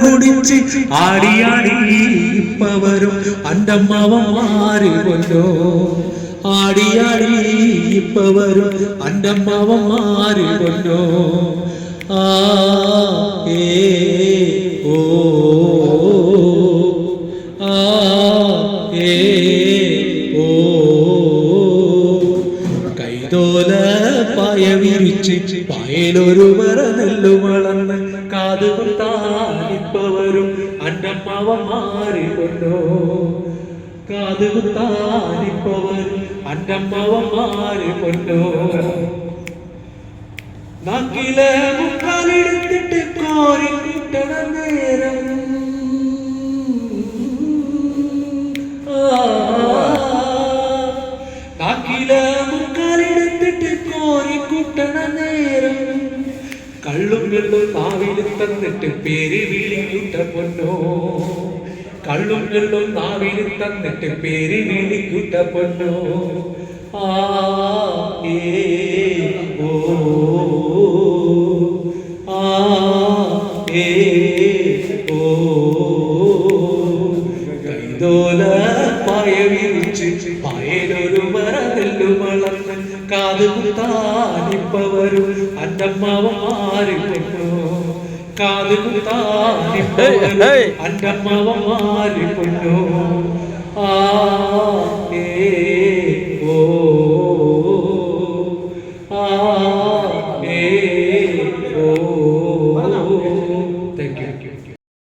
കുടിച്ച് ആടിയാടി ഇപ്പവരും അണ്ടമ്മാവന്മാര് കൊല്ലോ ആടിയാടി ഇപ്പവരും അണ്ടമ്മാവന്മാര് കൊല്ലോ ആ ഏ ഓ ആ ഏ ഓ കൈതോല പായ വിരിച്ച് പായലൊരു മര നെല്ലു വളർന്ന് കാതുകുത്താനിപ്പവരും അണ്ടമ്മാവന്മാര് കൊല്ലോ കാതുകുത്താനിപ്പവരും അണ്ടമ്മാവന്മാര് കൊല്ലോ നാക്കിലെ മുക്കാലെടുത്തിട്ട് കോരി കിട്ടണ നേരം നാക്കിലെ മുക്കാലെടുത്തിട്ട് കോരി കൂട്ടണ നേരം കള്ളും വെള്ളും നാവിൽ തന്നിട്ട് പേര് വിളിക്കുട്ട പൊന്നോ കള്ളും വെള്ളും നാവിൽ തന്നിട്ട് പേര് വിളിക്കുട്ട പൊന്നോ ആ ഏ ഓ ആ ഏ ഓ കൈതോല പായ വിരിച്ച് പായലൊരു മര നെല്ലു വളർന്ന് കാതുകുത്താനിപ്പവരും അണ്ടമ്മാവന്മാര് കൊല്ലോ കാതുകുത്താനിപ്പവരും അണ്ടമ്മാവന്മാര് കൊല്ലോ